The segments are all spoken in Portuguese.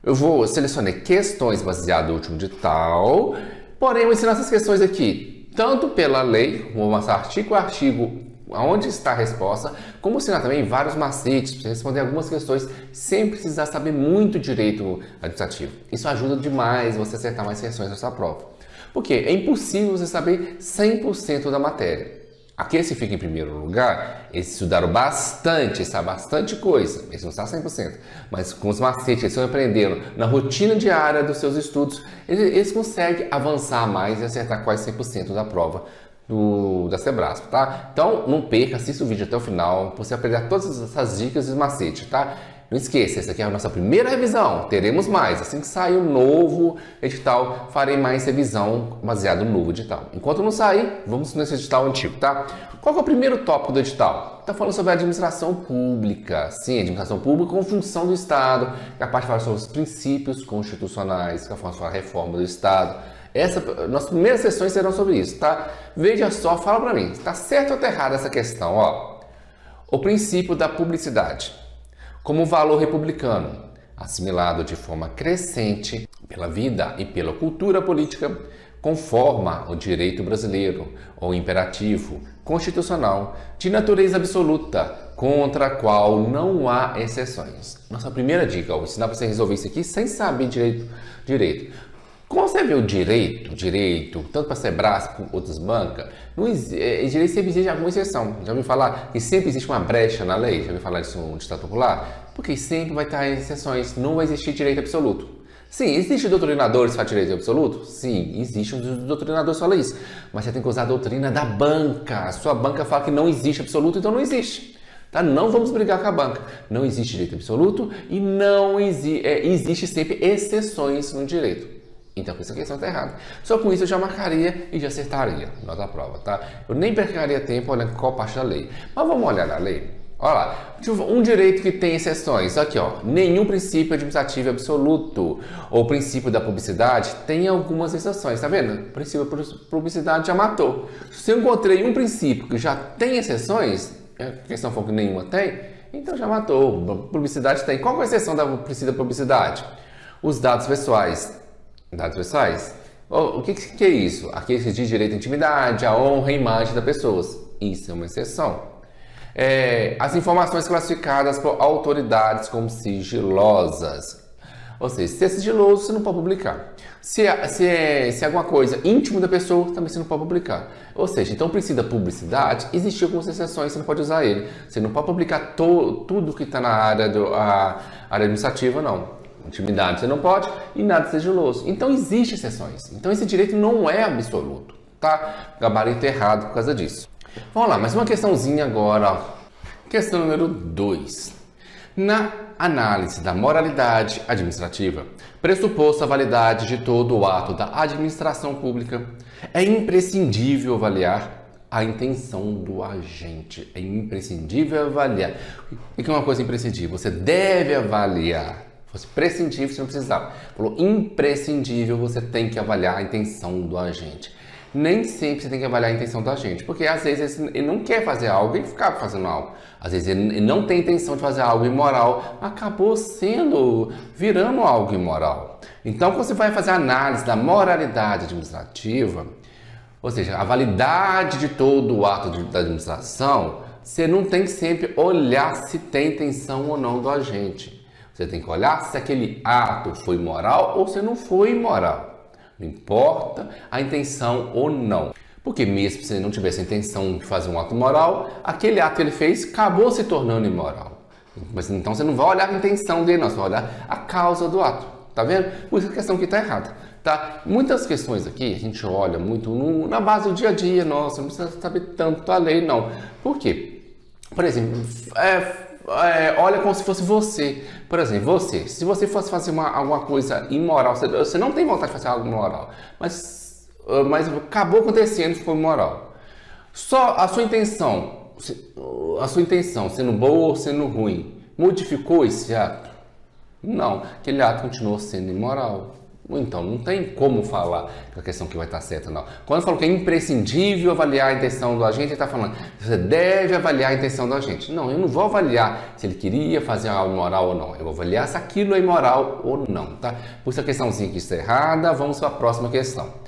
Eu vou selecionar questões baseadas no último edital, porém eu vou ensinar essas questões aqui, tanto pela lei, vou mostrar artigo a artigo onde está a resposta, como ensinar também vários macetes para responder algumas questões sem precisar saber muito direito administrativo. Isso ajuda demais você acertar mais questões na sua prova. Porque é impossível você saber 100% da matéria. Aqueles que ficam em primeiro lugar, eles estudaram bastante, sabem bastante coisa, eles não sabem 100%, mas com os macetes, eles estão aprendendo na rotina diária dos seus estudos, eles conseguem avançar mais e acertar quase 100% da prova da Sebrasp, tá? Então, não perca, assista o vídeo até o final, para você aprender todas essas dicas e macetes, tá? Não esqueça, essa aqui é a nossa primeira revisão, teremos mais. Assim que sair o novo edital, farei mais revisão baseado no novo edital. Enquanto não sair, vamos nesse edital antigo, tá? Qual que é o primeiro tópico do edital? Está falando sobre a administração pública. Sim, administração pública com função do Estado, que a parte fala sobre os princípios constitucionais, que a parte fala a reforma do Estado. Nossas primeiras sessões serão sobre isso, tá? Veja só, fala para mim, está certo ou está errada essa questão, ó? O princípio da publicidade como valor republicano, assimilado de forma crescente pela vida e pela cultura política, conforma o direito brasileiro, ou imperativo constitucional de natureza absoluta, contra a qual não há exceções. Nossa primeira dica, eu vou ensinar para você resolver isso aqui sem saber direito. Como você vê o direito, tanto para a Sebrasp como outras bancas, direito sempre exige alguma exceção. Já ouviu falar que sempre existe uma brecha na lei? Já ouviu falar disso no Estado Popular? Porque sempre vai estar exceções, não vai existir direito absoluto. Sim, existe doutrinadores que fazem direito absoluto? Sim, existe um doutrinador que fala isso. Mas você tem que usar a doutrina da banca. A sua banca fala que não existe absoluto, então não existe. Tá? Não vamos brigar com a banca. Não existe direito absoluto e não existe sempre exceções no direito. Então, essa questão está errada. Só com isso eu já marcaria e já acertaria na da prova, tá? Eu nem percaria tempo olhando qual parte da lei. Mas vamos olhar na lei. Olha lá, um direito que tem exceções. Aqui, ó, nenhum princípio administrativo absoluto ou princípio da publicidade tem algumas exceções, tá vendo? O princípio da publicidade já matou. Se eu encontrei um princípio que já tem exceções, a questão for que nenhuma tem, então já matou. Publicidade tem. Qual é a exceção do princípio da publicidade? Os dados pessoais. Dados pessoais? O que é isso? Aqueles que diz direito à intimidade, à honra e imagem das pessoas. Isso é uma exceção. As informações classificadas por autoridades como sigilosas. Ou seja, se é sigiloso, você não pode publicar. Se é alguma coisa íntima da pessoa, também você não pode publicar. Ou seja, então o princípio da publicidade, existem algumas exceções, você não pode usar ele. Você não pode publicar tudo que está na área administrativa, não. Intimidade você não pode e nada sigiloso. Então existem exceções. Então esse direito não é absoluto, tá? Gabarito errado por causa disso. Vamos lá, mais uma questãozinha agora. Ó. Questão número 2. Na análise da moralidade administrativa, pressuposto a validade de todo o ato da administração pública, é imprescindível avaliar a intenção do agente. É imprescindível avaliar. O que é uma coisa imprescindível? Você deve avaliar. Se fosse prescindível, você não precisava. Falou imprescindível, você tem que avaliar a intenção do agente. Nem sempre você tem que avaliar a intenção do agente, porque às vezes ele não quer fazer algo e ficar fazendo algo. Às vezes ele não tem intenção de fazer algo imoral, acabou virando algo imoral. Então, quando você vai fazer a análise da moralidade administrativa, ou seja, a validade de todo o ato da administração, você não tem que sempre olhar se tem intenção ou não do agente. Você tem que olhar se aquele ato foi moral ou se não foi imoral. Não importa a intenção ou não. Porque mesmo se ele não tivesse a intenção de fazer um ato moral, aquele ato que ele fez acabou se tornando imoral. Mas então você não vai olhar a intenção dele, não. Você vai olhar a causa do ato. Tá vendo? Por isso a questão aqui está errada. Tá? Muitas questões aqui a gente olha muito na base do dia a dia. Nossa, não precisa saber tanto a lei, não. Por quê? Por exemplo, olha como se fosse você. Por exemplo, se você fosse fazer alguma coisa imoral, você não tem vontade de fazer algo imoral, mas acabou acontecendo, ficou imoral. Só a sua intenção, sendo boa ou sendo ruim, modificou esse ato? Não, aquele ato continuou sendo imoral. Então, não tem como falar que a questão que vai estar certa, não. Quando eu falo que é imprescindível avaliar a intenção do agente, ele está falando que você deve avaliar a intenção do agente. Não, eu não vou avaliar se ele queria fazer algo imoral ou não. Eu vou avaliar se aquilo é imoral ou não, tá? Por isso a questãozinha aqui está errada, vamos para a próxima questão.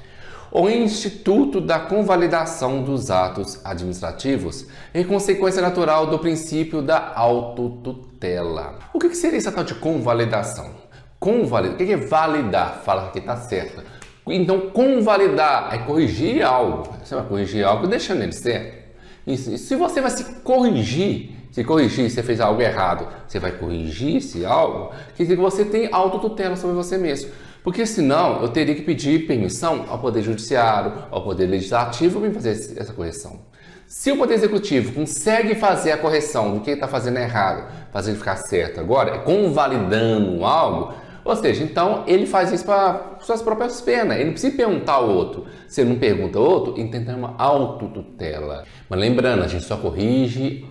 O Instituto da Convalidação dos Atos Administrativos em consequência natural do princípio da autotutela. O que seria essa tal de convalidação? Convalidar, o que é validar? Fala que está certo. Então, convalidar é corrigir algo. Você vai corrigir algo deixando ele certo. E se você vai se corrigir, você fez algo errado, você vai corrigir esse algo, quer dizer que você tem autotutela sobre você mesmo. Porque senão eu teria que pedir permissão ao Poder Judiciário, ao Poder Legislativo para fazer essa correção. Se o Poder Executivo consegue fazer a correção do que ele está fazendo errado, fazer ele ficar certo agora, convalidando algo, ou seja, então ele faz isso para suas próprias penas, ele não precisa perguntar ao outro. Se ele não pergunta ao outro, ele tenta uma autotutela. Mas lembrando, a gente só corrige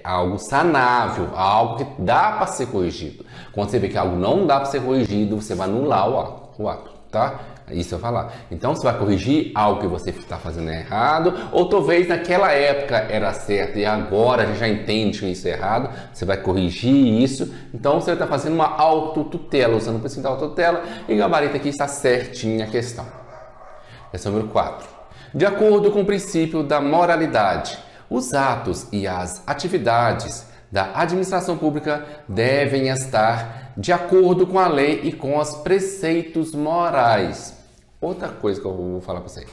algo sanável, algo que dá para ser corrigido. Quando você vê que algo não dá para ser corrigido, você vai anular o ato, tá? Isso eu vou falar. Então você vai corrigir algo que você está fazendo errado, ou talvez naquela época era certo e agora a gente já entende que isso é errado, você vai corrigir isso. Então você está fazendo uma autotutela, usando o princípio da autotutela, e gabarito aqui está certinha a questão. Questão número 4. De acordo com o princípio da moralidade, os atos e as atividades da administração pública devem estar de acordo com a lei e com os preceitos morais. Outra coisa que eu vou falar para você.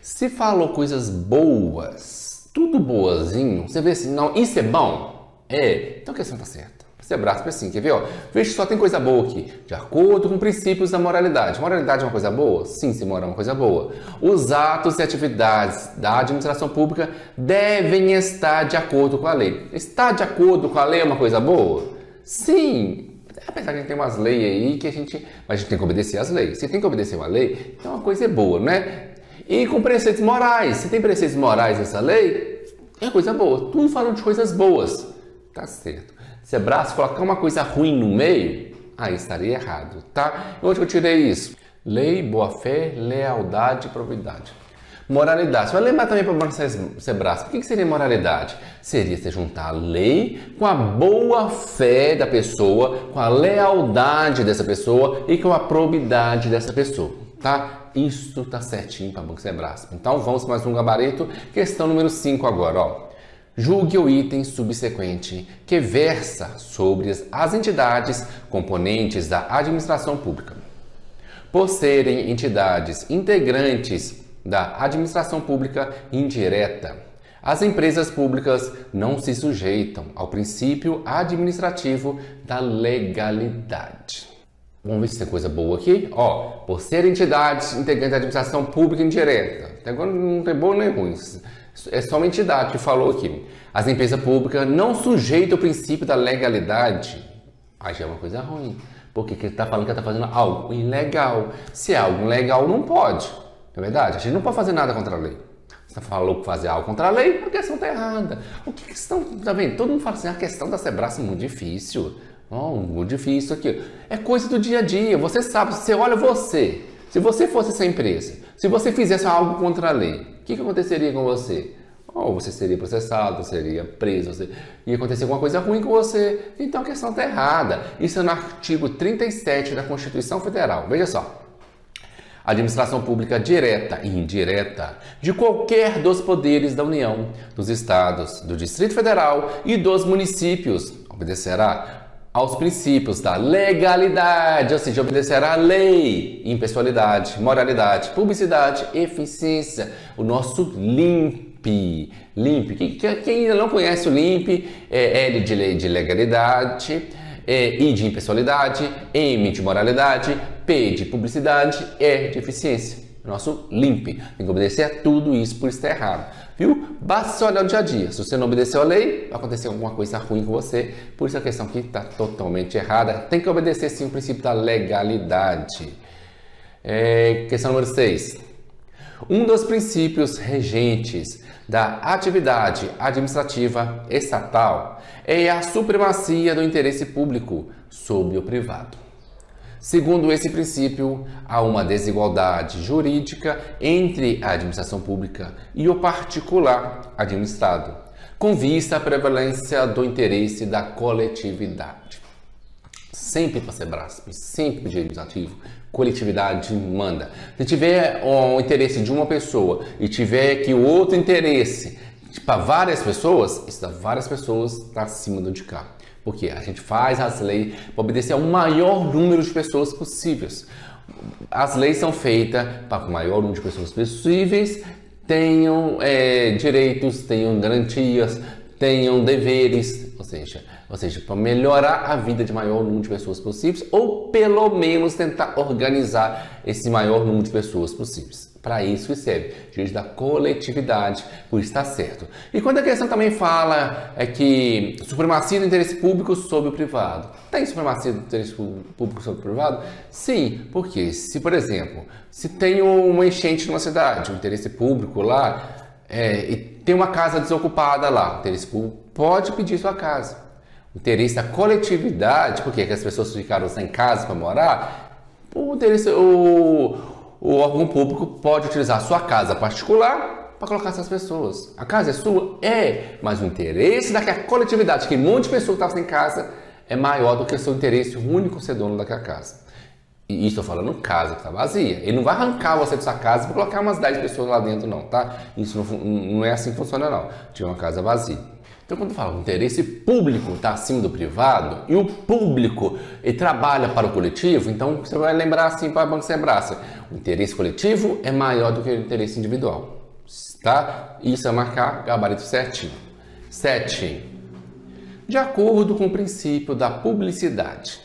Se falou coisas boas, tudo boazinho, você vê assim, não, isso é bom? Então a questão está certa. Você abraça assim, quer ver? Ó? Veja que só tem coisa boa aqui. De acordo com princípios da moralidade. Moralidade é uma coisa boa? Sim, se moral é uma coisa boa. Os atos e atividades da administração pública devem estar de acordo com a lei. Estar de acordo com a lei é uma coisa boa? Sim. Apesar que a gente tem umas leis aí que mas a gente tem que obedecer às leis. Se tem que obedecer uma lei, então uma coisa é boa, né? E com preceitos morais. Se tem preceitos morais nessa lei, é coisa boa. Tudo falando de coisas boas. Tá certo. Se abraço, colocar uma coisa ruim no meio, aí estaria errado, tá? Onde eu tirei isso? Lei, boa-fé, lealdade e probidade. Moralidade. Você vai lembrar também para o Sebrae. O que seria moralidade? Seria você juntar a lei com a boa-fé da pessoa, com a lealdade dessa pessoa e com a probidade dessa pessoa, tá? Isso tá certinho para o Banco Sebrae. Então vamos para mais um gabarito. Questão número 5 agora, ó. Julgue o item subsequente que versa sobre as entidades componentes da administração pública. Por serem entidades integrantes da administração pública indireta, as empresas públicas não se sujeitam ao princípio administrativo da legalidade. Vamos ver se tem coisa boa aqui. Ó, por serem entidades integrantes da administração pública indireta. Até agora não tem boa nem ruim. É só uma entidade que falou aqui. As empresas públicas não sujeitam o princípio da legalidade. Aí já é uma coisa ruim. Porque ele está falando que está fazendo algo ilegal. Se é algo ilegal, não pode. Não é verdade? A gente não pode fazer nada contra a lei. Você falou que fazer algo contra a lei, a questão está errada. O que estão... Tá vendo? Todo mundo fala assim, a questão da Sebrae é muito difícil. Muito difícil aqui. É coisa do dia a dia. Você sabe, você olha você. Se você fosse essa empresa, se você fizesse algo contra a lei, o que aconteceria com você? Ou você seria processado, seria preso, ia acontecer alguma coisa ruim com você. Então a questão está errada. Isso é no artigo 37 da Constituição Federal. Veja só. Administração pública direta e indireta de qualquer dos poderes da União, dos Estados, do Distrito Federal e dos municípios obedecerá aos princípios da legalidade, ou seja, obedecerá à lei, impessoalidade, moralidade, publicidade, eficiência, o nosso LIMP. LIMP, quem ainda não conhece o LIMP, é L de legalidade, I de impessoalidade, M de moralidade, P de publicidade, E de eficiência. Nosso LIMP. Tem que obedecer a tudo isso, por isso está errado. Viu? Basta você olhar no dia a dia. Se você não obedeceu a lei, vai acontecer alguma coisa ruim com você. Por isso a questão aqui está totalmente errada. Tem que obedecer sim o princípio da legalidade. Questão número 6. Um dos princípios regentes da atividade administrativa estatal é a supremacia do interesse público sobre o privado. Segundo esse princípio, há uma desigualdade jurídica entre a administração pública e o particular administrado, com vista à prevalência do interesse da coletividade. Sempre para ser Brasp, sempre para o direito administrativo, coletividade manda. Se tiver o interesse de uma pessoa e tiver que o outro interesse para várias pessoas, isso dá várias pessoas está acima do de cá. Porque a gente faz as leis para obedecer ao maior número de pessoas possíveis. As leis são feitas para que o maior número de pessoas possíveis tenham direitos, tenham garantias, tenham deveres, ou seja, para melhorar a vida de maior número de pessoas possíveis, ou pelo menos tentar organizar esse maior número de pessoas possíveis. Para isso que serve, direito da coletividade, por estar certo. E quando a questão também fala que supremacia do interesse público sobre o privado. Tem supremacia do interesse público sobre o privado? Sim, porque se, por exemplo, se tem uma enchente numa cidade, o interesse público lá, e tem uma casa desocupada lá, o interesse público pode pedir sua casa. O interesse da coletividade, porque as pessoas ficaram sem casa para morar, o órgão público pode utilizar a sua casa particular para colocar essas pessoas. A casa é sua? É, mas o interesse daquela coletividade, que um monte de pessoas estavam sem casa, é maior do que o seu interesse único ser dono daquela casa. E isso eu falando casa que está vazia. Ele não vai arrancar você dessa casa para colocar umas 10 pessoas lá dentro, não, tá? Isso não é assim que funciona, não. Tinha uma casa vazia. Então, quando fala o interesse público está acima do privado e o público ele trabalha para o coletivo, então você vai lembrar assim para o Banco Sebrae, o interesse coletivo é maior do que o interesse individual, tá? Isso é marcar gabarito certinho. 7. De acordo com o princípio da publicidade,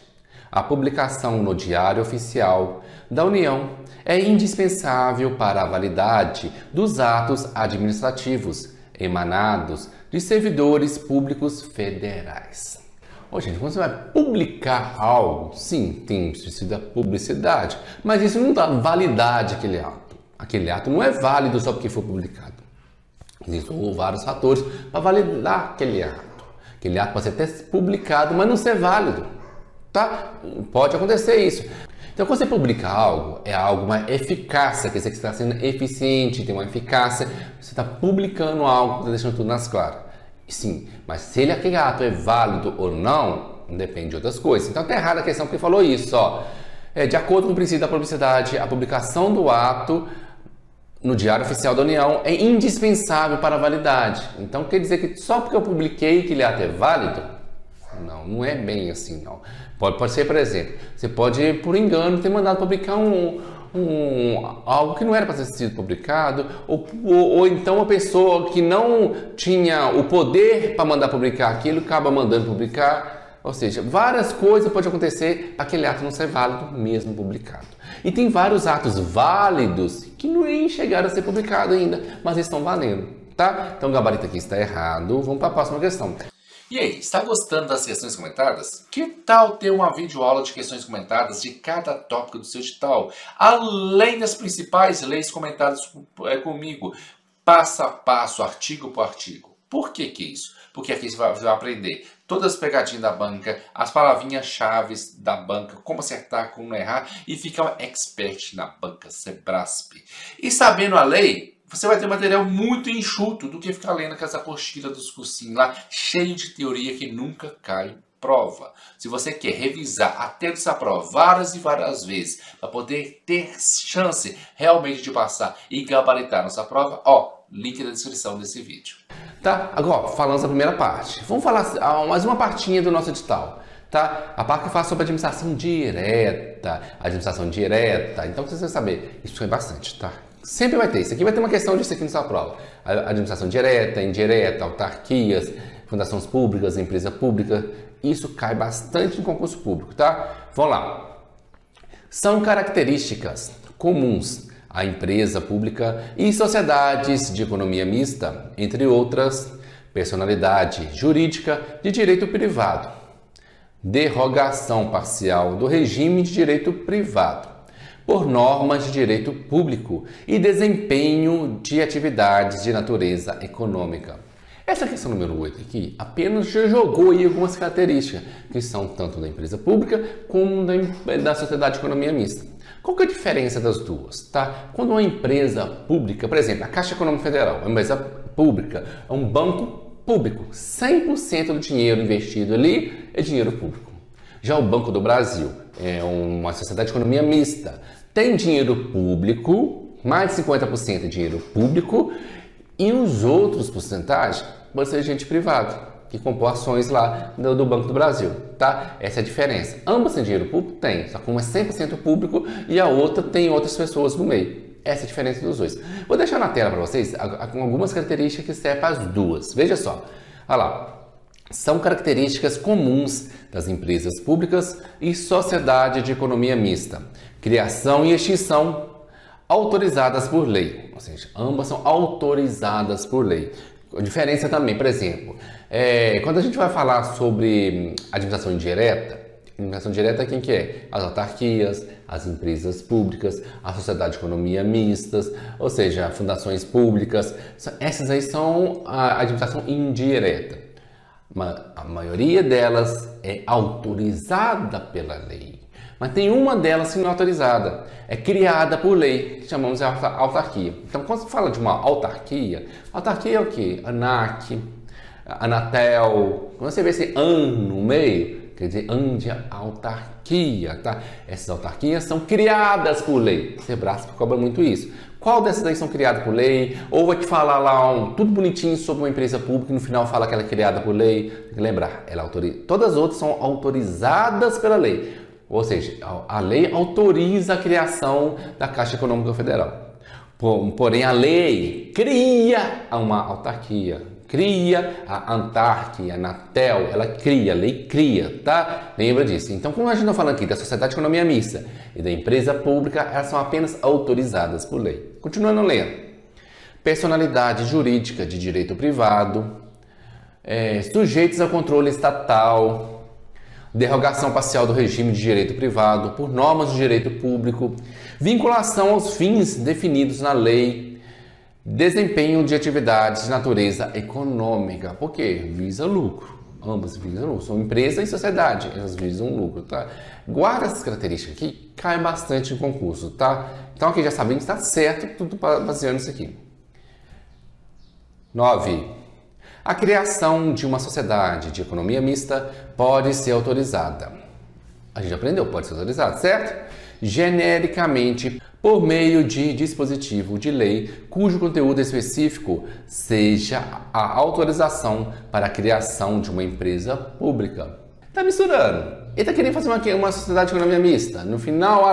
a publicação no Diário Oficial da União é indispensável para a validade dos atos administrativos emanados de servidores públicos federais. Gente, quando você vai publicar algo, sim, tem precisa da publicidade, mas isso não dá validade àquele ato. Aquele ato não é válido só porque foi publicado. Existem vários fatores para validar aquele ato. Aquele ato pode ser até publicado, mas não ser válido. Tá? Pode acontecer isso. Então, quando você publica algo, é algo mais eficácia, quer dizer que você está sendo eficiente, tem uma eficácia, você está publicando algo, está deixando tudo nas claras. Sim, mas se aquele ato é válido ou não, depende de outras coisas. Então, está errada a questão porque falou isso, ó. De acordo com o princípio da publicidade, a publicação do ato no Diário Oficial da União é indispensável para a validade. Então, quer dizer que só porque eu publiquei que aquele ato é válido? Não é bem assim, não. Pode ser, por exemplo, você pode, por engano, ter mandado publicar algo que não era para ter sido publicado, ou então uma pessoa que não tinha o poder para mandar publicar aquilo, acaba mandando publicar. Ou seja, várias coisas podem acontecer para aquele ato não ser válido mesmo publicado. E tem vários atos válidos que nem chegaram a ser publicados ainda, mas estão valendo, tá? Então o gabarito aqui está errado. Vamos para a próxima questão. E aí, está gostando das questões comentadas? Que tal ter uma videoaula de questões comentadas de cada tópico do seu edital? Além das principais leis comentadas comigo, passo a passo, artigo por artigo. Por que isso? Porque aqui você vai aprender todas as pegadinhas da banca, as palavrinhas-chave da banca, como acertar, como não errar, e ficar um expert na banca Sebrasp. E sabendo a lei, você vai ter material muito enxuto do que ficar lendo aquela apostila dos cursinhos lá, cheio de teoria que nunca cai em prova. Se você quer revisar até essa prova várias e várias vezes, para poder ter chance realmente de passar e gabaritar nossa prova, link na descrição desse vídeo. Tá? Agora, falando da primeira parte. Vamos falar mais uma partinha do nosso edital. Tá? A parte que fala sobre administração direta. Então, você vai saber, isso é bastante, tá? Sempre vai ter. Isso aqui vai ter uma questão disso aqui na sua prova. A administração direta, indireta, autarquias, fundações públicas, empresa pública. Isso cai bastante em concurso público, tá? Vamos lá. São características comuns à empresa pública e sociedades de economia mista, entre outras, personalidade jurídica de direito privado, derrogação parcial do regime de direito privado, por normas de direito público e desempenho de atividades de natureza econômica. Essa questão número 8 aqui apenas já jogou aí algumas características que são tanto da empresa pública como da sociedade de economia mista. Qual que é a diferença das duas? Tá? Quando uma empresa pública, por exemplo, a Caixa Econômica Federal, uma empresa pública, é um banco público, 100% do dinheiro investido ali é dinheiro público. Já o Banco do Brasil é uma sociedade de economia mista, tem dinheiro público, mais de 50% é dinheiro público, e os outros porcentagens pode ser gente privada, que compõe ações lá do Banco do Brasil, tá? Essa é a diferença. Ambas têm dinheiro público? Tem, só que uma é 100% público e a outra tem outras pessoas no meio. Essa é a diferença dos dois. Vou deixar na tela para vocês algumas características que servem para as duas. Veja só, olha lá. São características comuns das empresas públicas e sociedade de economia mista. Criação e extinção autorizadas por lei, ou seja, ambas são autorizadas por lei. A diferença também, por exemplo, quando a gente vai falar sobre administração indireta quem que é? As autarquias, as empresas públicas, a sociedade de economia mistas, ou seja, fundações públicas, essas aí são a administração indireta. A maioria delas é autorizada pela lei. Mas tem uma delas que não é autorizada, é criada por lei, que chamamos de autarquia. Então, quando se fala de uma autarquia é o quê? ANAC, Anatel, quando você vê esse AN no meio, quer dizer, AN de autarquia, tá? Essas autarquias são criadas por lei. O Sebrasp cobra muito isso. Qual dessas aí são criadas por lei? Ou vai te falar lá tudo bonitinho sobre uma empresa pública e no final fala que ela é criada por lei? Tem que lembrar, todas as outras são autorizadas pela lei. Ou seja, a lei autoriza a criação da Caixa Econômica Federal. Porém, a lei cria uma autarquia, cria a ANTARC, a Anatel, ela cria, a lei cria, tá? Lembra disso. Então, como a gente está falando aqui da sociedade de economia mista e da empresa pública, elas são apenas autorizadas por lei. Continuando lendo. Personalidade jurídica de direito privado, sujeitos ao controle estatal, derrogação parcial do regime de direito privado por normas de direito público, vinculação aos fins definidos na lei, desempenho de atividades de natureza econômica. Por quê? Visa lucro. Ambas visam lucro. São empresa e sociedade, elas visam lucro, tá? Guarda essas características aqui, cai bastante em concurso, tá? Então aqui já sabemos que está certo, tudo baseando nisso aqui. 9. A criação de uma sociedade de economia mista pode ser autorizada. A gente aprendeu, pode ser autorizada, certo? Genericamente, por meio de dispositivo de lei cujo conteúdo específico seja a autorização para a criação de uma empresa pública. Tá misturando. Ele está querendo fazer uma sociedade de economia mista. No final,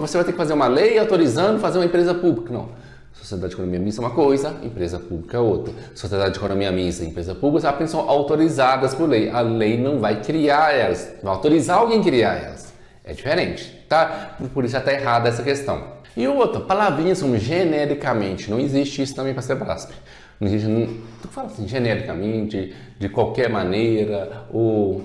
você vai ter que fazer uma lei autorizando fazer uma empresa pública. Não. Sociedade de economia mista é uma coisa, empresa pública é outra. Sociedade de economia mista e empresa pública apenas são autorizadas por lei. A lei não vai criar elas, vai autorizar alguém a criar elas. É diferente, tá? Por isso já está errada essa questão. E outra, palavrinhas como genericamente, não existe isso também para ser Sebrasp. Não existe, tu fala assim, genericamente, de qualquer maneira, ou...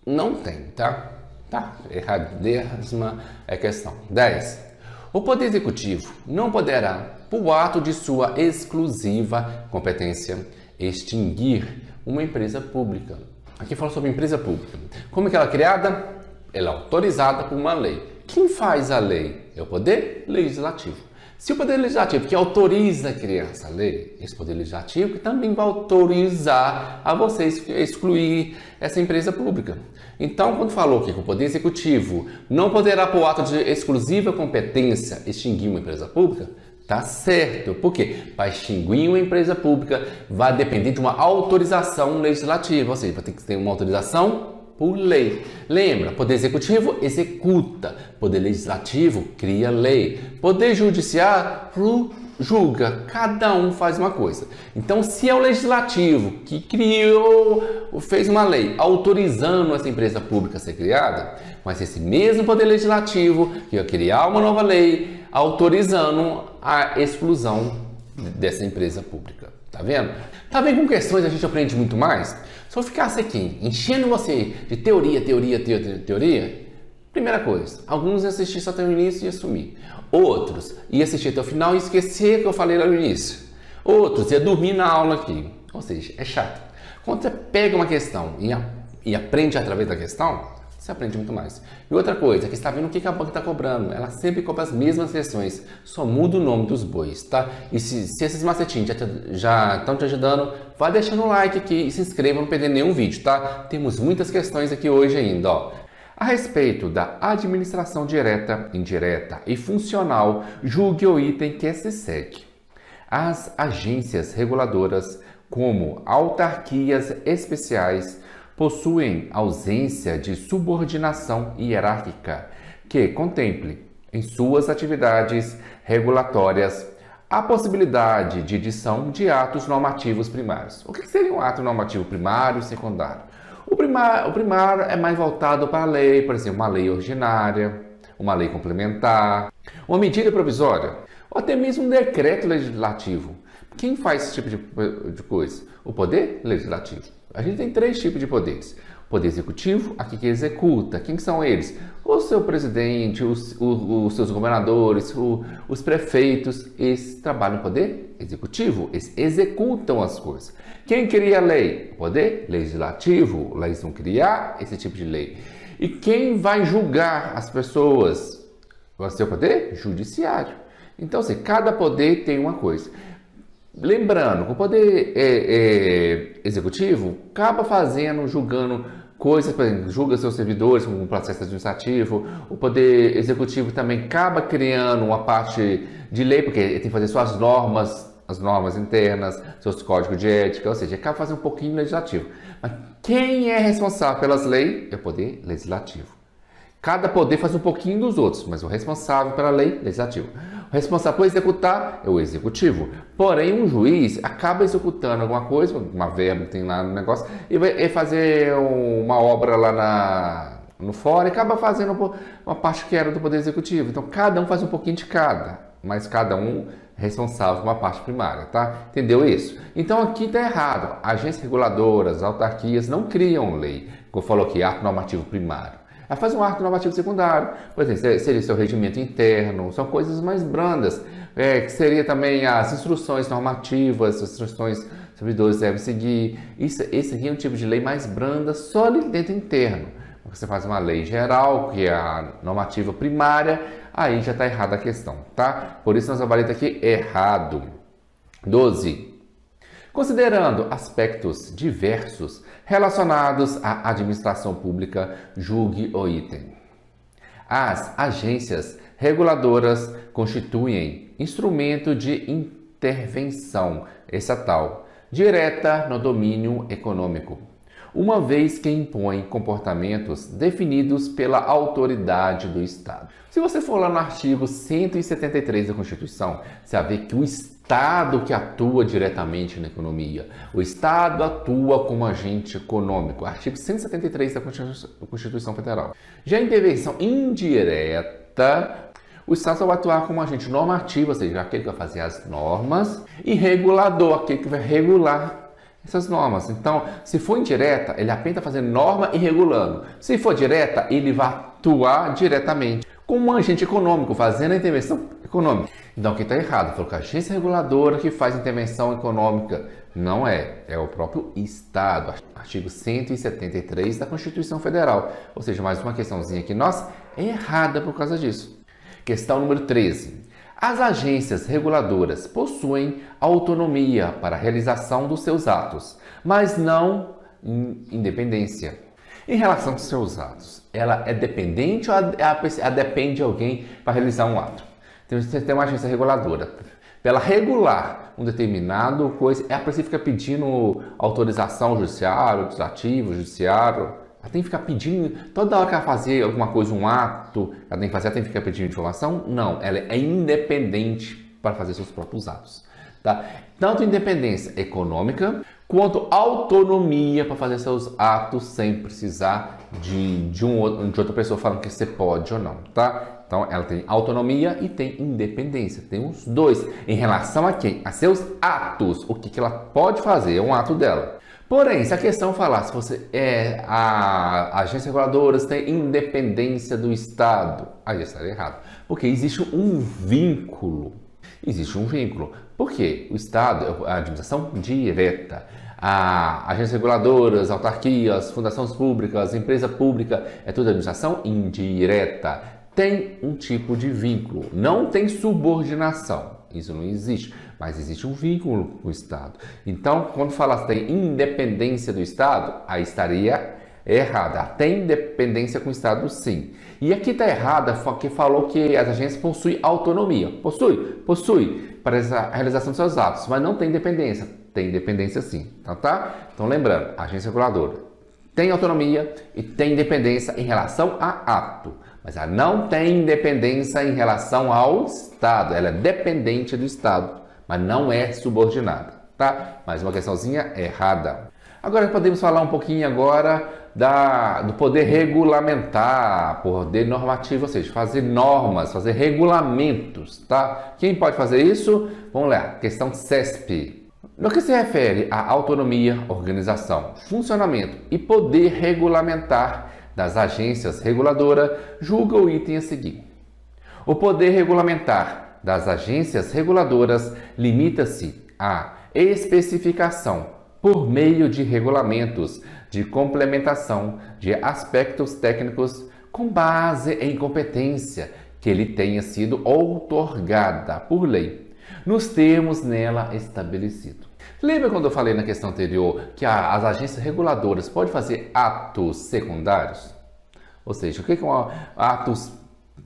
Não tem, tá? Tá, erradíssima é a questão. 10. O Poder Executivo não poderá, por ato de sua exclusiva competência, extinguir uma empresa pública. Aqui fala sobre empresa pública. Como é que ela é criada? Ela é autorizada por uma lei. Quem faz a lei? É o Poder Legislativo. Se o Poder Legislativo que autoriza a criar essa lei, esse Poder Legislativo que também vai autorizar a vocês excluir essa empresa pública. Então, quando falou que o Poder Executivo não poderá, por ato de exclusiva competência, extinguir uma empresa pública, tá certo. Por quê? Para extinguir uma empresa pública vai depender de uma autorização legislativa, ou seja, vai ter que ter uma autorização por lei. Lembra, Poder Executivo executa, Poder Legislativo cria lei, Poder Judiciário julga, cada um faz uma coisa. Então, se é o Legislativo que fez uma lei autorizando essa empresa pública a ser criada, mas esse mesmo Poder Legislativo que vai criar uma nova lei autorizando a exclusão dessa empresa pública. Tá vendo? Tá vendo com questões a gente aprende muito mais? Se eu ficasse aqui enchendo você de teoria, primeira coisa, alguns iam assistir só até o início e assumir. Outros iam assistir até o final e esquecer que eu falei lá no início. Outros iam dormir na aula aqui. Ou seja, é chato. Quando você pega uma questão e aprende através da questão, você aprende muito mais. E outra coisa, que você está vendo o que a banca está cobrando. Ela sempre cobra as mesmas questões, só muda o nome dos bois, tá? E se esses macetinhos já estão te ajudando, vai deixando o like aqui e se inscreva para não perder nenhum vídeo, tá? Temos muitas questões aqui hoje ainda, ó. A respeito da administração direta, indireta e funcional, julgue o item que se segue. As agências reguladoras, como autarquias especiais, possuem ausência de subordinação hierárquica que contemple, em suas atividades regulatórias, a possibilidade de edição de atos normativos primários. O que seria um ato normativo primário e secundário? O primário é mais voltado para a lei, por exemplo, uma lei ordinária, uma lei complementar, uma medida provisória, ou até mesmo um decreto legislativo. Quem faz esse tipo de coisa? O Poder Legislativo. A gente tem 3 tipos de poderes. O Poder Executivo, aqui que executa. Quem são eles? O seu presidente, os seus governadores, os prefeitos. Eles trabalham no Poder Executivo. Eles executam as coisas. Quem cria a lei? O Poder Legislativo. Eles vão criar esse tipo de lei. E quem vai julgar as pessoas? Vai ser o Poder Judiciário. Então, assim, cada poder tem uma coisa. Lembrando que o poder executivo acaba julgando coisas, por exemplo, julga seus servidores como um processo administrativo. O poder executivo também acaba criando uma parte de lei, porque ele tem que fazer suas normas, as normas internas, seus códigos de ética, ou seja, acaba fazendo um pouquinho legislativo. Mas quem é responsável pelas leis é o poder legislativo. Cada poder faz um pouquinho dos outros, mas o responsável pela lei é o legislativo. O responsável por executar é o executivo. Porém, um juiz acaba executando alguma coisa, uma verba que tem lá no negócio, e vai fazer uma obra lá no fórum e acaba fazendo uma parte que era do poder executivo. Então, cada um faz um pouquinho de cada, mas cada um é responsável por uma parte primária, tá? Entendeu isso? Então, aqui está errado. Agências reguladoras, autarquias não criam lei, como falou aqui, ato normativo primário. Ela faz um ato normativo secundário, por exemplo, seria seu regimento interno, são coisas mais brandas, que seria também as instruções normativas, as instruções que os servidores devem seguir. Esse aqui é um tipo de lei mais branda, só ali dentro interno. Você faz uma lei geral, que é a normativa primária, aí já está errada a questão, tá? Por isso nós avaliamos aqui errado. 12. Considerando aspectos diversos relacionados à administração pública, julgue o item. As agências reguladoras constituem instrumento de intervenção estatal direta no domínio econômico, uma vez que impõem comportamentos definidos pela autoridade do Estado. Se você for lá no artigo 173 da Constituição, você vai ver que o Estado que atua diretamente na economia. O Estado atua como agente econômico. Artigo 173 da Constituição Federal. Já a intervenção indireta, o Estado só vai atuar como agente normativo, ou seja, aquele que vai fazer as normas, e regulador, aquele que vai regular essas normas. Então, se for indireta, ele apenas está fazendo norma e regulando. Se for direta, ele vai atuar diretamente como um agente econômico, fazendo a intervenção econômica. Então, aqui está errado. Falou que a agência reguladora que faz intervenção econômica não é o próprio Estado. Artigo 173 da Constituição Federal. Ou seja, mais uma questãozinha aqui, nossa, é errada por causa disso. Questão número 13. As agências reguladoras possuem autonomia para a realização dos seus atos, mas não independência. Em relação aos seus atos, ela é dependente ou ela depende de alguém para realizar um ato? Então, você tem uma agência reguladora. Para ela regular um determinado coisa, ela precisa ficar pedindo autorização ao judiciário, legislativo, judiciário. Ela tem que ficar pedindo, toda hora que ela fazer alguma coisa, um ato, ela tem que ficar pedindo informação? Não, ela é independente para fazer seus próprios atos. Tá? Tanto independência econômica, quanto autonomia para fazer seus atos sem precisar de outra pessoa falando que você pode ou não, tá? Então, ela tem autonomia e tem independência, tem os dois. Em relação a quem? A seus atos, o que ela pode fazer, é um ato dela. Porém, se a questão falar se você a agência reguladora tem independência do Estado, aí já estaria errado, porque existe um vínculo. Existe um vínculo. Por quê? O Estado é a administração direta. Agências reguladoras, autarquias, fundações públicas, empresa pública, é tudo administração indireta. Tem um tipo de vínculo, não tem subordinação, isso não existe, mas existe um vínculo com o Estado. Então, quando fala que tem independência do Estado, aí estaria errada. Tem independência com o Estado, sim. E aqui está errada porque falou que as agências possuem autonomia. Possui para a realização dos seus atos, mas não tem independência. Tem independência sim, tá? Então lembrando, a agência reguladora tem autonomia e tem independência em relação a ato, mas ela não tem independência em relação ao Estado. Ela é dependente do Estado, mas não é subordinada, tá? Mais uma questãozinha errada. Agora podemos falar um pouquinho agora do poder regulamentar, poder normativo, ou seja, fazer normas, fazer regulamentos, tá? Quem pode fazer isso? Vamos lá, questão CESP. No que se refere à autonomia, organização, funcionamento e poder regulamentar das agências reguladoras, julga o item a seguir. O poder regulamentar das agências reguladoras limita-se à especificação, por meio de regulamentos de complementação de aspectos técnicos com base em competência que lhe tenha sido outorgada por lei, nos termos nela estabelecidos. Lembra quando eu falei na questão anterior que as agências reguladoras podem fazer atos secundários? Ou seja, o que são atos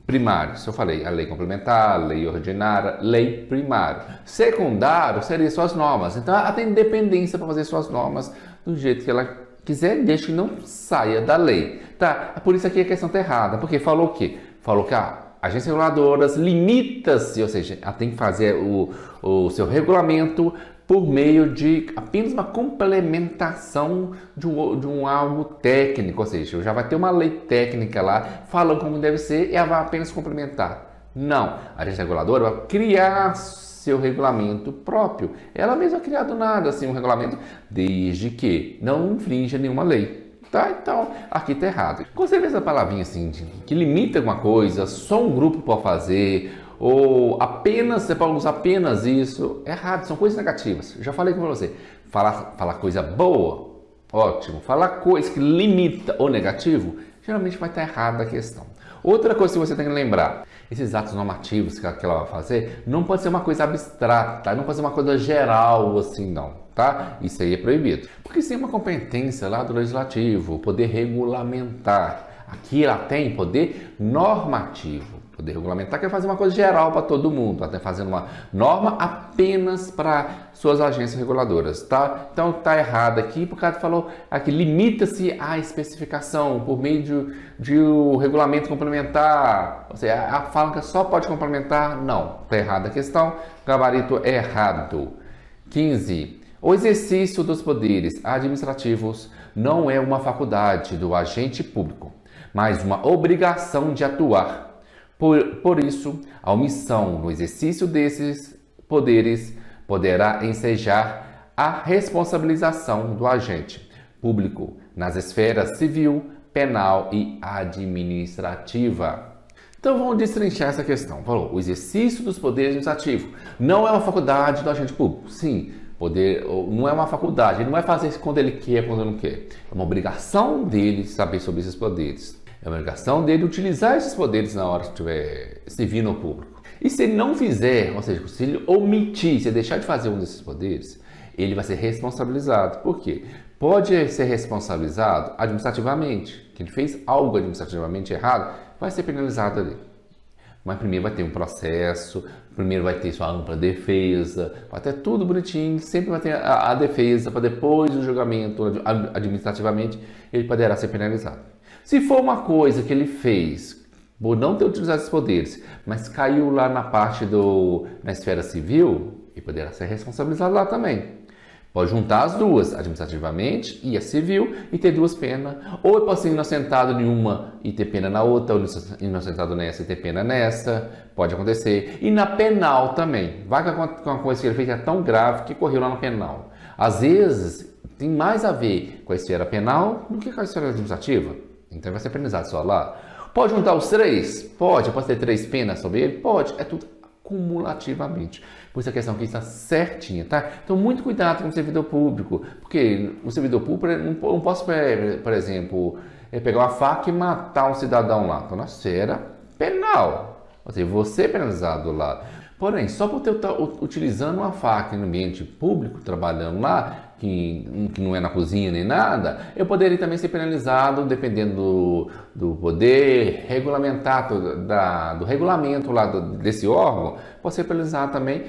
primários? Eu falei a lei complementar, a lei ordinária, lei primária. Secundário seria suas normas. Então ela tem independência para fazer suas normas do jeito que ela quiser, desde que não saia da lei. Tá? Por isso aqui a questão está errada, porque falou o quê? Falou que agências reguladoras limita-se, ou seja, ela tem que fazer o seu regulamento por meio de apenas uma complementação de um algo técnico, ou seja, já vai ter uma lei técnica lá falando como deve ser e ela vai apenas complementar. Não, a agência reguladora vai criar seu regulamento próprio. Ela mesma criar do nada assim um regulamento, desde que não infrinja nenhuma lei. Tá? Então, aqui está errado. Quando você vê essa palavrinha assim, que limita alguma coisa, só um grupo pode fazer, ou apenas, você pode usar apenas isso, é errado, são coisas negativas. Eu já falei com você, falar coisa boa, ótimo. Falar coisa que limita o negativo, geralmente vai estar errada a questão. Outra coisa que você tem que lembrar, esses atos normativos que ela vai fazer, não pode ser uma coisa abstrata, não pode ser uma coisa geral assim não, tá? Isso aí é proibido. Porque isso é uma competência lá do legislativo, poder regulamentar. Aqui ela tem poder normativo. Poder regulamentar quer fazer uma coisa geral para todo mundo, até fazendo uma norma apenas para suas agências reguladoras, tá? Então tá errado aqui, porque ela falou aqui, limita-se à especificação por meio de um regulamento complementar. Ou seja, a fala que só pode complementar, não, tá errada a questão, gabarito é errado. 15. O exercício dos poderes administrativos não é uma faculdade do agente público, mas uma obrigação de atuar. Por isso, a omissão no exercício desses poderes poderá ensejar a responsabilização do agente público nas esferas civil, penal e administrativa. Então vamos destrinchar essa questão. Falou, o exercício dos poderes administrativos não é uma faculdade do agente público. Sim, poder não é uma faculdade, ele não vai fazer isso quando ele quer, quando ele não quer. É uma obrigação dele saber sobre esses poderes. É uma obrigação dele utilizar esses poderes na hora que estiver servindo ao público. E se ele não fizer, ou seja, se ele omitir, se ele deixar de fazer um desses poderes, ele vai ser responsabilizado. Por quê? Pode ser responsabilizado administrativamente. Que ele fez algo administrativamente errado, vai ser penalizado ali. Mas primeiro vai ter um processo, primeiro vai ter sua ampla defesa, vai ter tudo bonitinho, sempre vai ter a defesa, para depois do julgamento administrativamente, ele poderá ser penalizado. Se for uma coisa que ele fez por não ter utilizado esses poderes, mas caiu lá na parte na esfera civil, ele poderá ser responsabilizado lá também. Pode juntar as duas, administrativamente e a civil, e ter duas penas. Ou ele pode ser inocentado em uma e ter pena na outra, ou inocentado nessa e ter pena nessa. Pode acontecer. E na penal também. Vai que uma coisa que ele fez é tão grave que correu lá na penal. Às vezes, tem mais a ver com a esfera penal do que com a esfera administrativa. Então vai ser penalizado só lá. Pode juntar os três? Pode. Pode ter 3 penas sobre ele? Pode. É tudo cumulativamente. Por isso a questão aqui está certinha, tá? Então, muito cuidado com o servidor público, porque o servidor público, não posso, por exemplo, pegar uma faca e matar um cidadão lá. Então, na esfera penal. Ou seja, você é penalizado lá. Porém, só por eu estar utilizando uma faca no ambiente público, trabalhando lá, que não é na cozinha nem nada, eu poderia também ser penalizado, dependendo do poder regulamentar, do regulamento lá desse órgão, pode ser penalizado também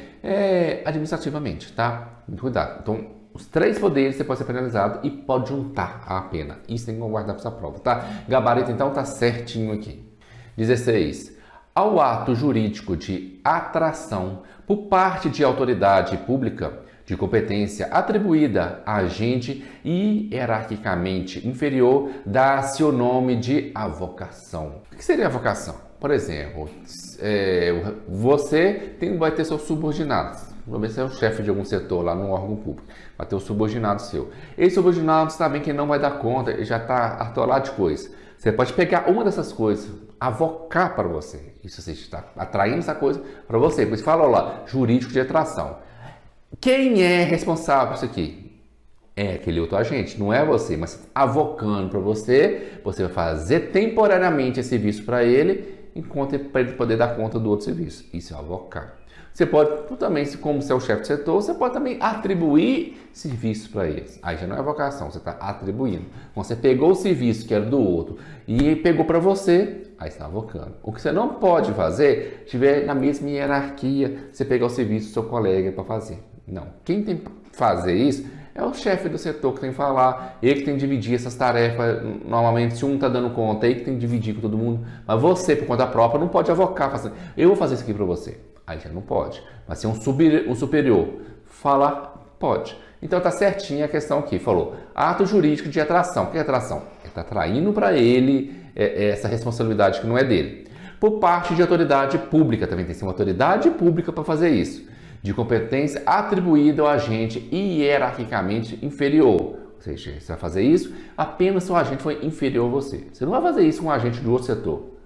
administrativamente, tá? Muito cuidado. Então, os 3 poderes você pode ser penalizado e pode juntar a pena. Isso tem que guardar para essa prova, tá? Gabarito, então, tá certinho aqui. 16. Ao ato jurídico de atração por parte de autoridade pública de competência atribuída a agente hierarquicamente inferior, dá-se o nome de avocação. O que seria avocação? Por exemplo, você vai ter seus subordinados. Você é o chefe de algum setor lá no órgão público. Vai ter o subordinado seu. Esse subordinado sabe que não vai dar conta, ele já está atolado de coisa. Você pode pegar uma dessas coisas, avocar para você. Isso você está atraindo essa coisa para você. Por isso fala lá, jurídico de atração. Quem é responsável por isso aqui? É aquele outro agente, não é você, mas avocando para você, você vai fazer temporariamente esse serviço para ele, enquanto para ele poder dar conta do outro serviço. Isso é avocar. Você pode também, como você é o chefe de setor, você pode também atribuir serviços para eles. Aí já não é avocação, você está atribuindo. Quando você pegou o serviço que era do outro e pegou para você, aí está avocando. O que você não pode fazer, estiver na mesma hierarquia, você pegar o serviço do seu colega para fazer. Não. Quem tem que fazer isso é o chefe do setor que tem que falar, ele que tem que dividir essas tarefas. Normalmente, se um está dando conta, ele que tem que dividir com todo mundo. Mas você, por conta própria, não pode avocar. Eu vou fazer isso aqui para você. Aí já não pode. Mas se é um superior falar, pode. Então está certinha a questão aqui. Falou, ato jurídico de atração. O que é atração? Ele está atraindo para ele essa responsabilidade que não é dele. Por parte de autoridade pública, também tem que ser uma autoridade pública para fazer isso. De competência atribuída ao agente hierarquicamente inferior. Ou seja, você vai fazer isso apenas se o agente foi inferior a você. Você não vai fazer isso com um agente de outro setor.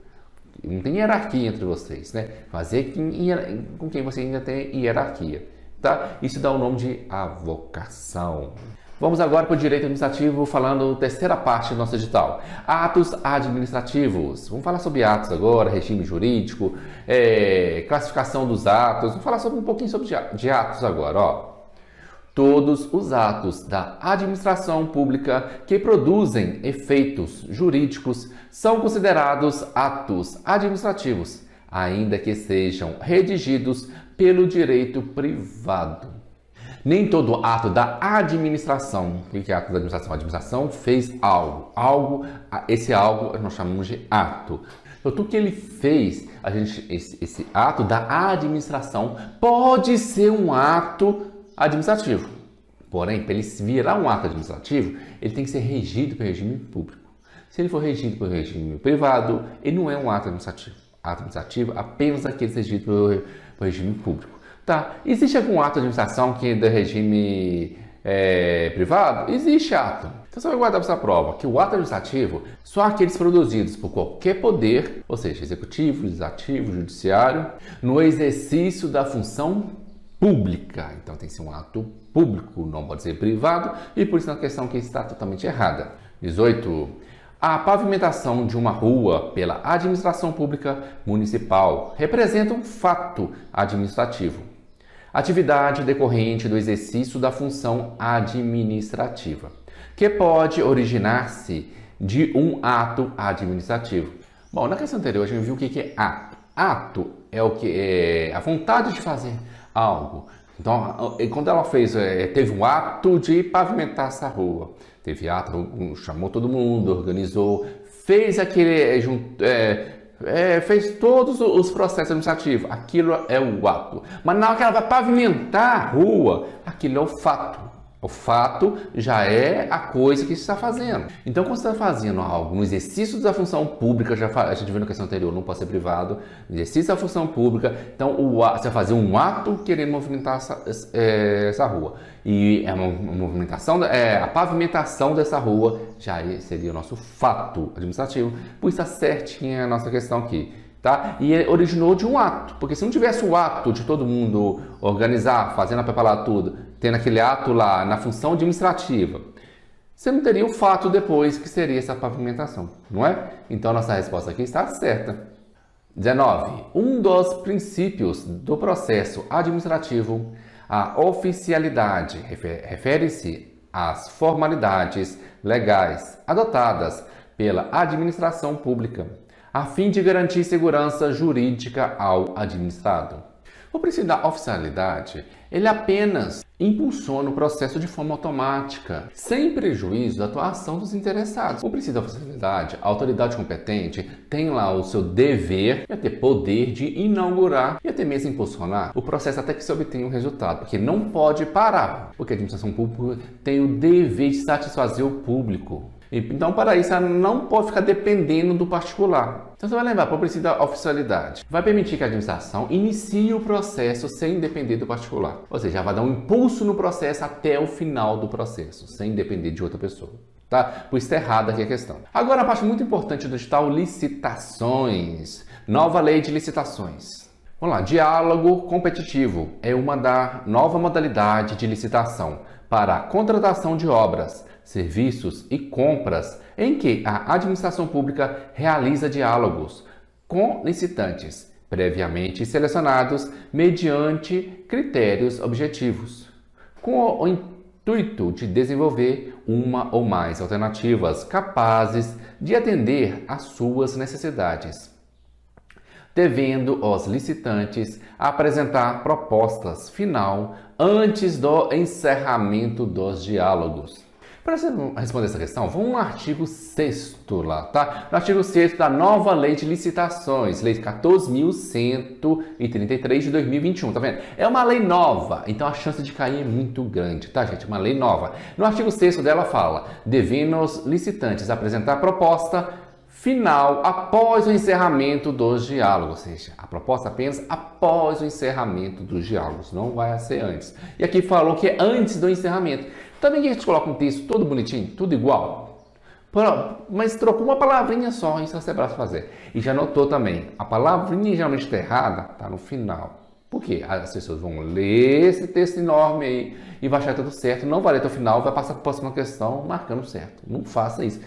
Não tem hierarquia entre vocês, né? Fazer com quem você ainda tem hierarquia, tá? Isso dá o nome de avocação. Vamos agora para o direito administrativo, falando terceira parte do nosso edital. Atos administrativos. Vamos falar sobre atos agora, regime jurídico, classificação dos atos. Vamos falar um pouquinho sobre de atos agora, ó. Todos os atos da administração pública que produzem efeitos jurídicos são considerados atos administrativos, ainda que sejam redigidos pelo direito privado. Nem todo ato da administração, o que é ato da administração? A administração fez algo, esse algo nós chamamos de ato. Então, tudo que ele fez, esse ato da administração pode ser um ato administrativo. Porém, para ele virar um ato administrativo, ele tem que ser regido pelo regime público. Se ele for regido pelo regime privado, ele não é um ato administrativo. Ato administrativo apenas aquele regido pelo regime público. Tá? Existe algum ato de administração que é do regime privado? Existe ato. Então você vai guardar para essa prova que o ato administrativo são aqueles produzidos por qualquer poder, ou seja, executivo, legislativo, judiciário, no exercício da função pública. Então tem que ser um ato público, não pode ser privado, e por isso é uma questão que está totalmente errada. 18. A pavimentação de uma rua pela administração pública municipal representa um fato administrativo. Atividade decorrente do exercício da função administrativa, que pode originar-se de um ato administrativo. Bom, na questão anterior a gente viu o que é ato. Ato é o que é a vontade de fazer algo. Então, quando ela teve um ato de pavimentar essa rua, teve ato, chamou todo mundo, organizou, fez fez todos os processos administrativos. Aquilo é o ato. Mas na hora que ela vai pavimentar a rua, aquilo é o fato. O fato já é a coisa que você está fazendo. Então, quando você está fazendo algo no exercício da função pública, a gente viu na questão anterior, não pode ser privado, exercício da função pública, então você vai fazer um ato querendo movimentar essa rua. E a movimentação, a pavimentação dessa rua já seria o nosso fato administrativo. Por isso está certinha a nossa questão aqui. tá? E originou de um ato, porque se não tivesse o ato de todo mundo organizar, fazendo a papelada tudo, tendo aquele ato lá na função administrativa, você não teria o fato depois que seria essa pavimentação, não é? Então nossa resposta aqui está certa. 19. Um dos princípios do processo administrativo, a oficialidade, refere-se às formalidades legais adotadas pela administração pública, a fim de garantir segurança jurídica ao administrado. O princípio da oficialidade, ele apenas impulsiona o processo de forma automática, sem prejuízo da atuação dos interessados. O princípio da oficialidade, a autoridade competente tem lá o seu dever e até poder de inaugurar e até mesmo impulsionar o processo até que se obtenha um resultado, porque não pode parar, porque a administração pública tem o dever de satisfazer o público. Então, para isso, ela não pode ficar dependendo do particular. Então, você vai lembrar para o princípio da oficialidade. Vai permitir que a administração inicie o processo sem depender do particular. Ou seja, vai dar um impulso no processo até o final do processo, sem depender de outra pessoa. Tá? Por isso está errada aqui a questão. Agora, a parte muito importante do edital, licitações. Nova lei de licitações. Vamos lá, diálogo competitivo é uma da nova modalidade de licitação para a contratação de obras, serviços e compras em que a administração pública realiza diálogos com licitantes previamente selecionados mediante critérios objetivos, com o intuito de desenvolver uma ou mais alternativas capazes de atender às suas necessidades, devendo os licitantes apresentar propostas final antes do encerramento dos diálogos. Para você responder essa questão, vamos no artigo 6º lá, tá? No artigo 6º da nova lei de licitações, lei 14.133 de 2021, tá vendo? É uma lei nova, então a chance de cair é muito grande, tá, gente? Uma lei nova. No artigo 6º dela fala, devendo os licitantes apresentar proposta final após o encerramento dos diálogos, ou seja, a proposta apenas após o encerramento dos diálogos, não vai ser antes. E aqui falou que é antes do encerramento. Também a gente coloca um texto todo bonitinho, tudo igual, mas trocou uma palavrinha só, isso você vai fazer. E já notou também, a palavrinha geralmente está errada, está no final. Por quê? As pessoas vão ler esse texto enorme aí e vai achar tudo certo, não vai ler até o final, vai passar para a próxima questão marcando certo. Não faça isso.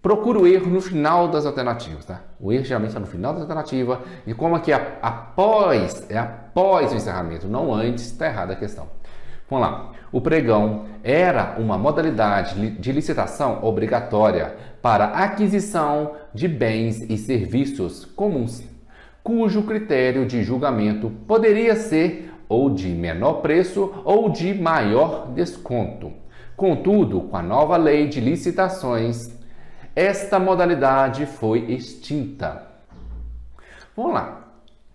Procura o erro no final das alternativas, tá? O erro geralmente está no final da alternativa e como aqui é após o encerramento, não antes, está errada a questão. Vamos lá. O pregão era uma modalidade de licitação obrigatória para aquisição de bens e serviços comuns, cujo critério de julgamento poderia ser ou de menor preço ou de maior desconto. Contudo, com a nova lei de licitações, esta modalidade foi extinta. Vamos lá.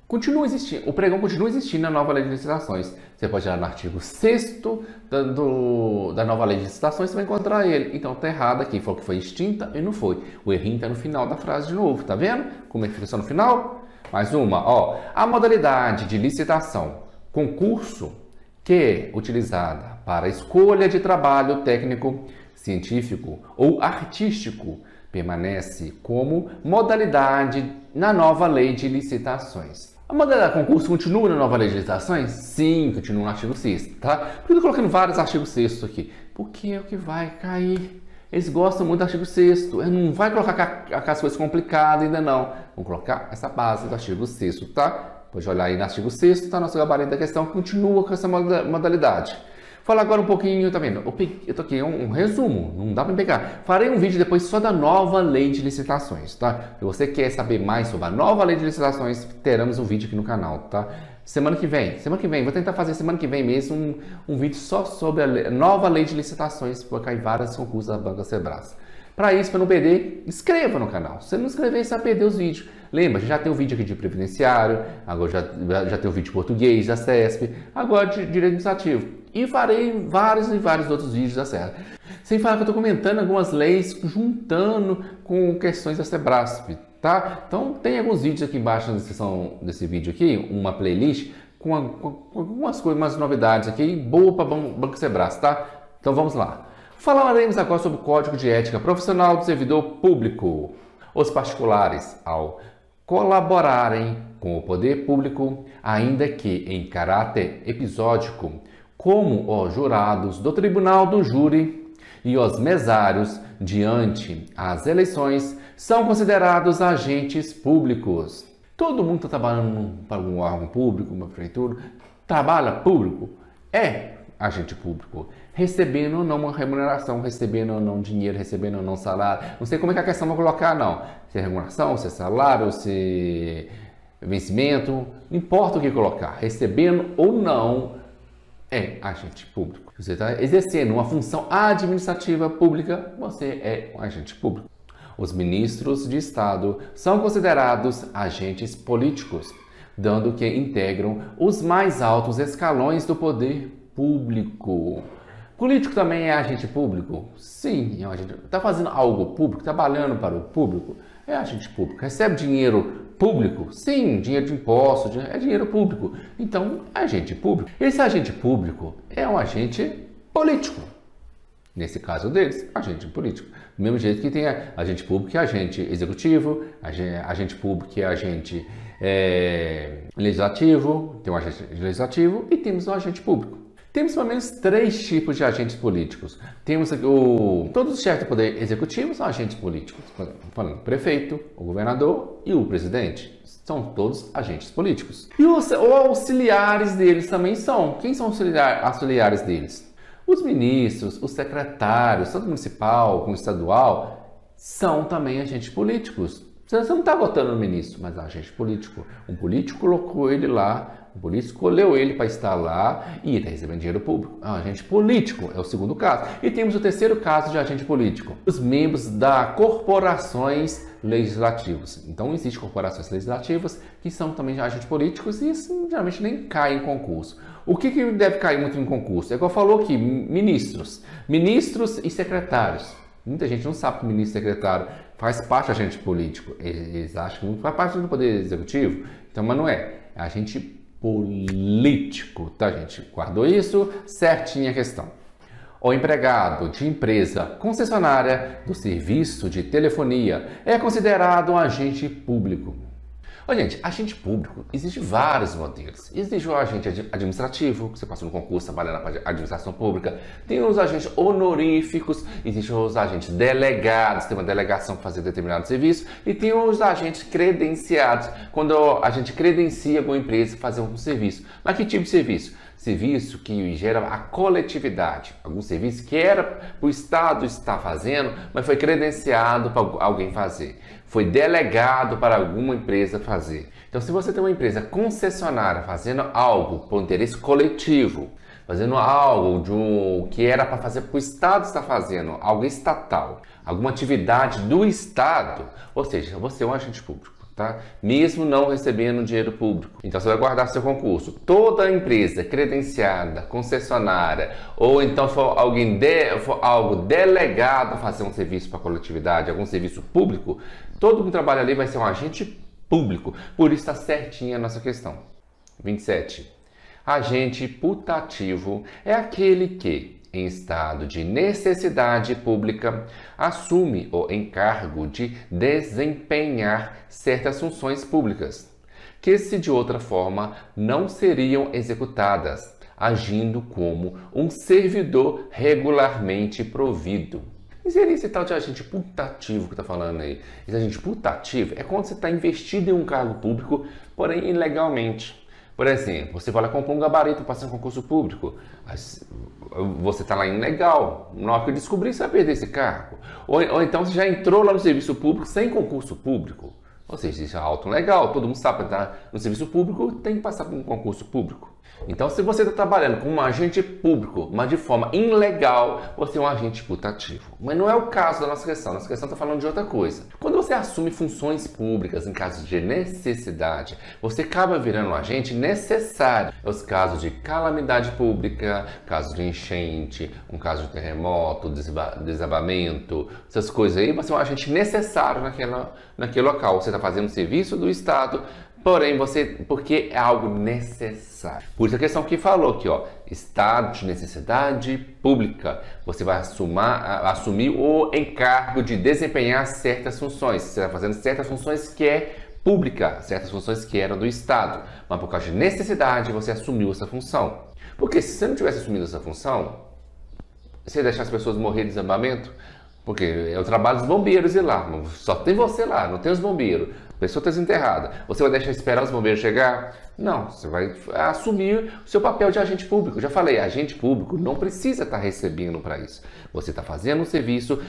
Continua existindo, o pregão continua existindo na nova lei de licitações. Você pode ir lá no artigo 6º da nova lei de licitações, você vai encontrar ele. Então está errado aqui, falou que foi extinta e não foi. O errinho está no final da frase de novo, tá vendo? Como é que fica só no final? Mais uma, ó. A modalidade de licitação, concurso, que é utilizada para a escolha de trabalho técnico, científico ou artístico, permanece como modalidade na nova lei de licitações. A modalidade de concurso continua na nova lei de licitações? Sim, continua no artigo 6º, tá? Por que eu estou colocando vários artigos 6º aqui? Porque é o que vai cair. Eles gostam muito do artigo 6º. Não vai colocar as coisas complicadas ainda não. Vamos colocar essa base do artigo 6º, tá? Pode olhar aí no artigo 6º, tá? Nosso gabarito da questão continua com essa modalidade. Falar agora um pouquinho, tá vendo? Eu tô aqui um resumo, não dá para pegar. Farei um vídeo depois só da nova lei de licitações, tá? Se você quer saber mais sobre a nova lei de licitações, teremos um vídeo aqui no canal, tá? Semana que vem, vou tentar fazer semana que vem mesmo um vídeo só sobre a nova lei de licitações, para cair vários concursos da Banca Sebrae. Para isso, para não perder, inscreva no canal. Se você não inscrever, você vai perder os vídeos. Lembra, já tem um vídeo aqui de previdenciário, agora já tem um vídeo de português da CESP, agora de direito administrativo. E farei vários e vários outros vídeos da Serra. Sem falar que eu estou comentando algumas leis, juntando com questões da Sebrasp, tá? Então tem alguns vídeos aqui embaixo na descrição desse vídeo aqui, uma playlist com algumas coisas, umas novidades aqui, boa para Banco Sebrasp, tá? Então vamos lá. Falaremos agora sobre o Código de Ética Profissional do Servidor Público. Os particulares, ao colaborarem com o poder público, ainda que em caráter episódico, como os jurados do Tribunal do Júri e os mesários diante as eleições, são considerados agentes públicos. Todo mundo está trabalhando para um órgão público, uma prefeitura, trabalha público, é agente público, recebendo ou não uma remuneração, recebendo ou não dinheiro, recebendo ou não salário. Não sei como é que a questão vai colocar, não. Se é remuneração, se é salário, se é vencimento, não importa o que colocar, recebendo ou não, é agente público. Você está exercendo uma função administrativa pública, você é um agente público. Os ministros de Estado são considerados agentes políticos, dado que integram os mais altos escalões do poder público. Político também é agente público? Sim, é um agente. Está fazendo algo público, trabalhando para o público? É agente público. Recebe dinheiro público? Sim, dinheiro de impostos, é dinheiro público. Então, é agente público. Esse agente público é um agente político. Nesse caso deles, agente político. Do mesmo jeito que tem agente público que é agente executivo, agente público que é agente legislativo, tem um agente legislativo e temos um agente público. Temos pelo menos 3 tipos de agentes políticos. Temos todos os chefes do poder executivo são agentes políticos. Falando prefeito, o governador e o presidente. São todos agentes políticos. E os auxiliares deles também são. Quem são os auxiliares deles? Os ministros, os secretários, tanto municipal como estadual, são também agentes políticos. Você não está votando no ministro, mas é agente político. Um político colocou ele lá, um político escolheu ele para estar lá e ele está recebendo dinheiro público. É um agente político, é o segundo caso. E temos o terceiro caso de agente político. Os membros das corporações legislativas. Então, existem corporações legislativas que são também agentes políticos e isso geralmente nem cai em concurso. O que deve cair muito em concurso? É igual falou aqui, ministros e secretários. Muita gente não sabe que o ministro e secretário faz parte do agente político. Eles acham que faz parte do poder executivo. Então, mas não é. É agente político, tá, gente? Guardou isso? Certinha a questão. O empregado de empresa concessionária do serviço de telefonia é considerado um agente público. Ô, gente, agente público, existe vários modelos. Existe o agente administrativo, que você passa no concurso, trabalha na administração pública. Tem os agentes honoríficos, existem os agentes delegados, tem uma delegação para fazer determinado serviço. E tem os agentes credenciados, quando a gente credencia alguma empresa para fazer um serviço. Mas que tipo de serviço? Serviço que gera a coletividade. Algum serviço que era para o Estado estar fazendo, mas foi credenciado para alguém fazer. Foi delegado para alguma empresa fazer. Então, se você tem uma empresa concessionária fazendo algo por interesse coletivo, fazendo algo que era para fazer para o Estado estar fazendo, algo estatal, alguma atividade do Estado, ou seja, você é um agente público. Tá? Mesmo não recebendo dinheiro público. Então você vai guardar seu concurso. Toda empresa credenciada, concessionária, ou então for algo delegado a fazer um serviço para a coletividade, algum serviço público, todo mundo que trabalha ali vai ser um agente público. Por isso está certinha a nossa questão. 27. Agente putativo é aquele que, em estado de necessidade pública, assume o encargo de desempenhar certas funções públicas, que se de outra forma não seriam executadas, agindo como um servidor regularmente provido. E seria esse tal de agente putativo que está falando aí? Esse agente putativo é quando você está investido em um cargo público, porém ilegalmente. Por exemplo, você vai lá comprar um gabarito para fazer um concurso público. Você está lá ilegal. Na hora que eu descobrir, você vai perder esse cargo. Ou então você já entrou lá no serviço público sem concurso público. Ou seja, isso é auto legal. Todo mundo sabe que estar no serviço público tem que passar por um concurso público. Então, se você está trabalhando como um agente público, mas de forma ilegal, você é um agente putativo. Mas não é o caso da nossa questão. Nossa questão está falando de outra coisa. Quando você assume funções públicas em casos de necessidade, você acaba virando um agente necessário. Os casos de calamidade pública, casos de enchente, um caso de terremoto, desabamento, essas coisas aí, você é um agente necessário naquele local. Você está fazendo um serviço do Estado, porém, porque é algo necessário. Por isso a questão que falou aqui, ó, estado de necessidade pública. Você vai assumir o encargo de desempenhar certas funções. Você está fazendo certas funções que é pública, certas funções que eram do Estado, mas por causa de necessidade você assumiu essa função. Porque se você não tivesse assumido essa função, você ia deixar as pessoas morrer de desabamento? Porque é o trabalho dos bombeiros ir lá, só tem você lá, não tem os bombeiros, a pessoa está desenterrada. Você vai deixar esperar os bombeiros chegar? Não, você vai assumir o seu papel de agente público. Eu já falei, agente público não precisa estar recebendo para isso. Você está fazendo um serviço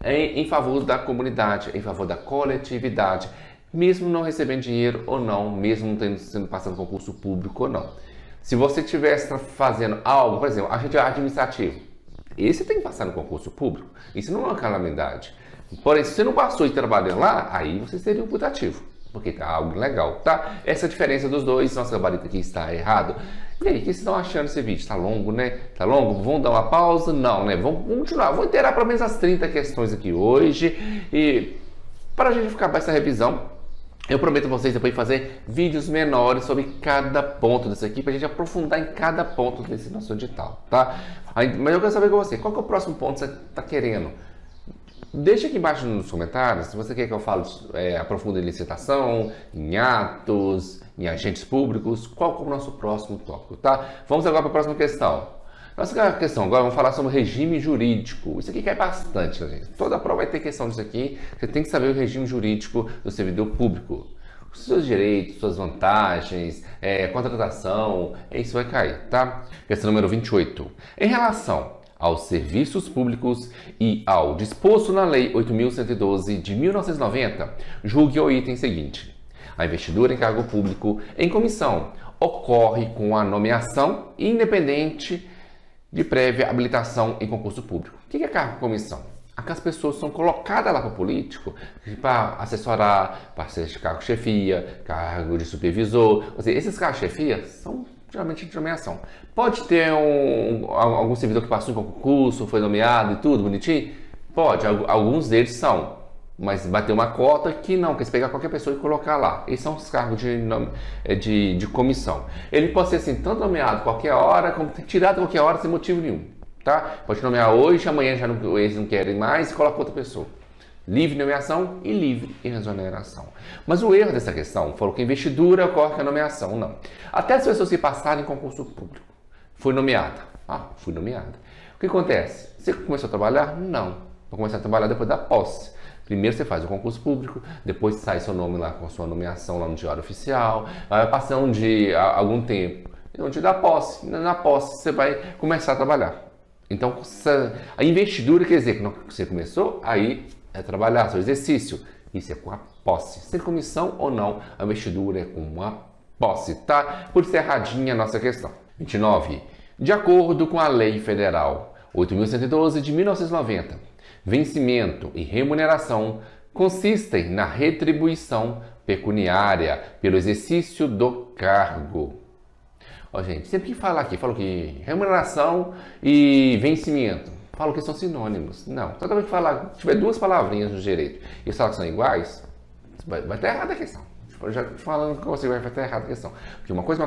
em favor da comunidade, em favor da coletividade, mesmo não recebendo dinheiro ou não, mesmo não sendo passando concurso público ou não. Se você estivesse fazendo algo, por exemplo, agente administrativo, esse tem que passar no concurso público. Isso não é uma calamidade. Porém, se você não passou e trabalhando lá, aí você seria um putativo, porque tá algo legal, tá? Essa é a diferença dos dois. Nossa gabarito aqui está errado. E aí, o que vocês estão achando desse vídeo? Tá longo, né? Tá longo? Vamos dar uma pausa? Não, né? Vamos continuar. Vou inteirar pelo menos as 30 questões aqui hoje. E para a gente ficar com essa revisão, eu prometo a vocês depois fazer vídeos menores sobre cada ponto desse aqui, para a gente aprofundar em cada ponto desse nosso edital, tá? Mas eu quero saber com você, qual que é o próximo ponto que você está querendo? Deixa aqui embaixo nos comentários se você quer que eu fale aprofunde em licitação, em atos, em agentes públicos, qual que é o nosso próximo tópico, tá? Vamos agora para a próxima questão. Nossa questão agora, vamos falar sobre o regime jurídico. Isso aqui cai bastante, gente. Toda prova vai ter questão disso aqui. Você tem que saber o regime jurídico do servidor público. Os seus direitos, suas vantagens, contratação, isso vai cair, tá? Questão número 28. Em relação aos serviços públicos e ao disposto na Lei 8.112 de 1990, julgue o item seguinte. A investidura em cargo público em comissão ocorre com a nomeação independente de prévia habilitação em concurso público. O que é cargo comissão? Aquelas pessoas são colocadas lá para o político para assessorar, para ser cargo-chefia, cargo de supervisor. Ou seja, esses cargos-chefia são geralmente de nomeação. Pode ter algum servidor que passou em concurso, foi nomeado e tudo, bonitinho? Pode, alguns deles são. Mas bater uma cota que não, que você pegar qualquer pessoa e colocar lá. Esses são os cargos de comissão. Ele pode ser assim, tanto nomeado qualquer hora, como tirado qualquer hora sem motivo nenhum. Tá? Pode nomear hoje, amanhã já não, eles não querem mais e coloca outra pessoa. Livre nomeação e livre exoneração. Mas o erro dessa questão falou que a investidura ocorre com a nomeação, não. Até as pessoas que passarem em concurso público. Foi nomeada. Fui nomeada. O que acontece? Você começou a trabalhar? Não. Vou começar a trabalhar depois da posse. Primeiro você faz o concurso público, depois sai seu nome lá com sua nomeação lá no Diário Oficial, vai passando de algum tempo, onde dá posse. Na posse você vai começar a trabalhar. Então a investidura quer dizer que você começou, aí é trabalhar, seu exercício. Isso é com a posse. Sem comissão ou não, a investidura é com uma posse, tá? Por isso é erradinha a nossa questão. 29. De acordo com a Lei Federal 8.112 de 1990, vencimento e remuneração consistem na retribuição pecuniária pelo exercício do cargo. Gente, sempre que fala aqui, falo que remuneração e vencimento, falo que são sinônimos. Não, toda vez que falar, tiver duas palavrinhas no direito e falar que são iguais, vai estar errada a questão. Já falando com você, vai estar errada a questão. Porque uma coisa,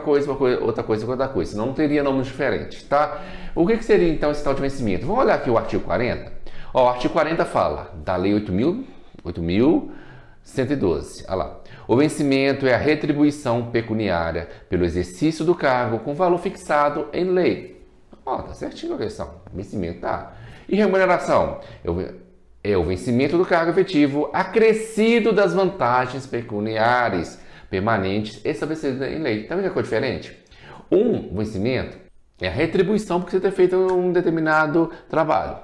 outra coisa, outra coisa. Senão não teria nomes diferentes, tá? O que seria então esse tal de vencimento? Vamos olhar aqui o artigo 40. O artigo 40 fala da Lei 8.112. Olha lá. O vencimento é a retribuição pecuniária pelo exercício do cargo com valor fixado em lei. Tá certinho a questão. Vencimento tá. E remuneração? É o vencimento do cargo efetivo acrescido das vantagens pecuniárias permanentes estabelecidas em lei. Tá vendo que é coisa diferente? Um vencimento é a retribuição porque você ter feito um determinado trabalho.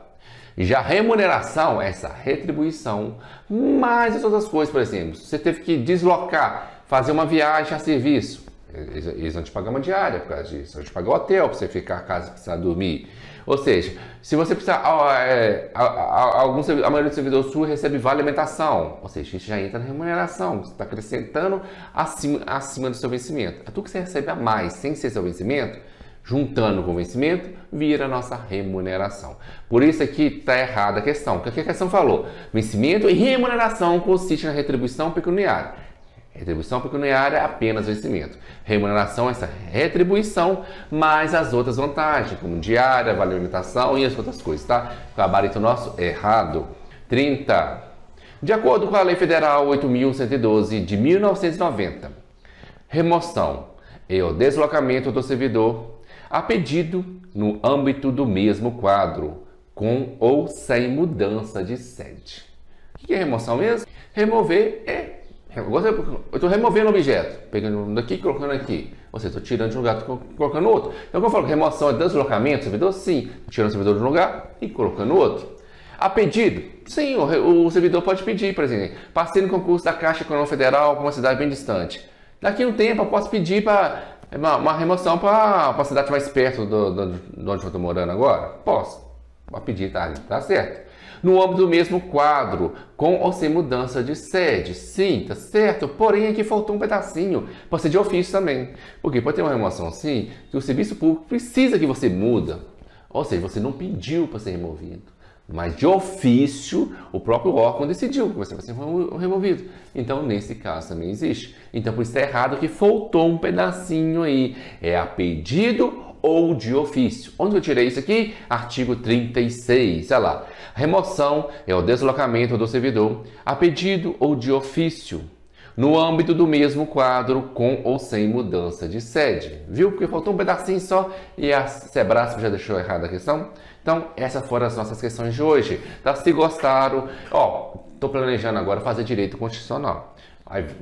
Já a remuneração é essa retribuição, mais as outras coisas, por exemplo, você teve que deslocar, fazer uma viagem a serviço, eles vão te pagar uma diária por causa disso, vão te pagar o hotel para você ficar em casa, precisar dormir. Ou seja, se você precisar, a maioria do servidor sul recebe vale alimentação, ou seja, isso já entra na remuneração, você está acrescentando acima do seu vencimento. É tudo que você recebe a mais, sem ser seu vencimento, juntando com o vencimento, vira a nossa remuneração. Por isso aqui está errada a questão. O que a questão falou? Vencimento e remuneração consiste na retribuição pecuniária. Retribuição pecuniária é apenas vencimento. Remuneração é essa retribuição, mais as outras vantagens, como diária, vale alimentação e as outras coisas, tá? O gabarito nosso errado. 30. De acordo com a Lei Federal 8.112 de 1990, remoção e o deslocamento do servidor a pedido no âmbito do mesmo quadro, com ou sem mudança de sede. O que é remoção mesmo? Remover é... Eu estou removendo o objeto, pegando um daqui e colocando aqui. Ou seja, estou tirando de um lugar e colocando outro. Então, quando eu falo que remoção é deslocamento do servidor, sim. Tirando o servidor de um lugar e colocando outro. A pedido? Sim, o servidor pode pedir, por exemplo, passei no concurso da Caixa Econômica Federal para uma cidade bem distante. Daqui a um tempo eu posso pedir para uma remoção para a cidade mais perto de onde eu estou morando agora? Posso. Pode pedir, tá certo. No âmbito do mesmo quadro, com ou sem mudança de sede. Sim, tá certo. Porém, aqui faltou um pedacinho. Pode ser de ofício também. Porque pode ter uma remoção assim, que o serviço público precisa que você muda. Ou seja, você não pediu para ser removido. Mas de ofício, o próprio órgão decidiu que você vai ser removido. Então, nesse caso também existe. Então, por isso é errado que faltou um pedacinho aí. É a pedido ou de ofício. Onde eu tirei isso aqui? Artigo 36, olha lá. Remoção é o deslocamento do servidor a pedido ou de ofício, no âmbito do mesmo quadro, com ou sem mudança de sede. Viu? Porque faltou um pedacinho só e a Sebrasp já deixou errada a questão. Então, essas foram as nossas questões de hoje. Tá? Se gostaram, estou planejando agora fazer direito constitucional.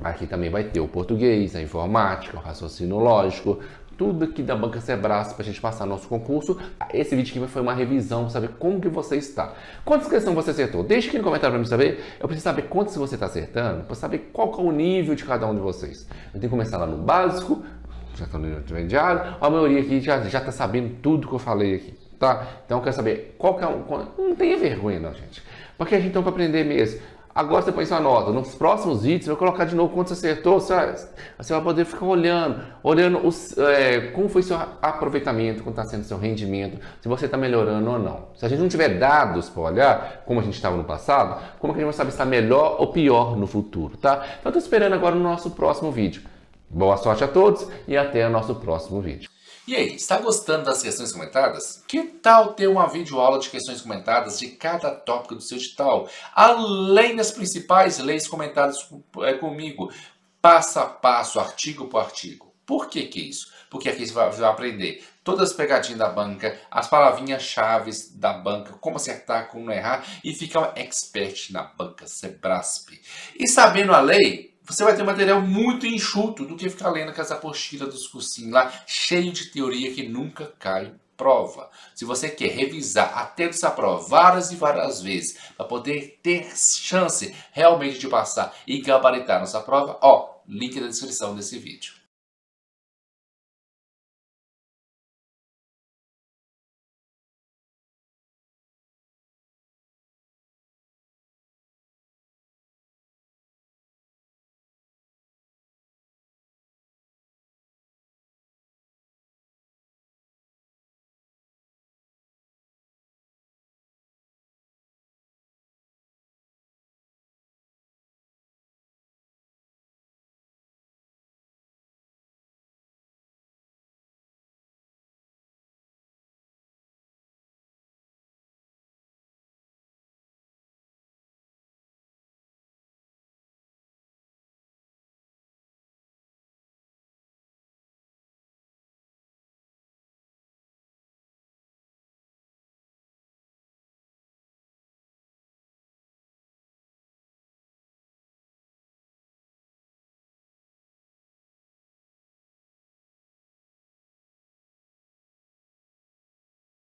Aqui também vai ter o português, a informática, o raciocínio lógico, tudo aqui da Banca Sebrasp para a gente passar nosso concurso. Esse vídeo aqui foi uma revisão para saber como que você está. Quantas questões você acertou? Deixa aqui no comentário para mim saber. Eu preciso saber quantas você está acertando, para saber qual que é o nível de cada um de vocês. Eu tenho que começar lá no básico, já estou no intermediário, a maioria aqui já está sabendo tudo que eu falei aqui, tá? Então eu quero saber qual que é não tenha vergonha não, gente. Porque a gente tem que aprender mesmo. Agora você põe sua nota. Nos próximos vídeos, eu vou colocar de novo quanto você acertou. Você vai poder ficar olhando como foi seu aproveitamento, como está sendo seu rendimento, se você está melhorando ou não. Se a gente não tiver dados para olhar, como a gente estava no passado, como é que a gente vai saber se está melhor ou pior no futuro, tá? Então, estou esperando agora no nosso próximo vídeo. Boa sorte a todos e até o nosso próximo vídeo. E aí, está gostando das questões comentadas? Que tal ter uma videoaula de questões comentadas de cada tópico do seu edital? Além das principais leis comentadas comigo, passo a passo, artigo por artigo. Por que isso? Porque aqui você vai aprender todas as pegadinhas da banca, as palavrinhas-chave da banca, como acertar, como não errar, e ficar um expert na Banca Sebrasp. E sabendo a lei, você vai ter um material muito enxuto do que ficar lendo aquelas apostilas dos cursinhos lá, cheio de teoria que nunca cai em prova. Se você quer revisar até essa prova várias e várias vezes, para poder ter chance realmente de passar e gabaritar nossa prova, link na descrição desse vídeo.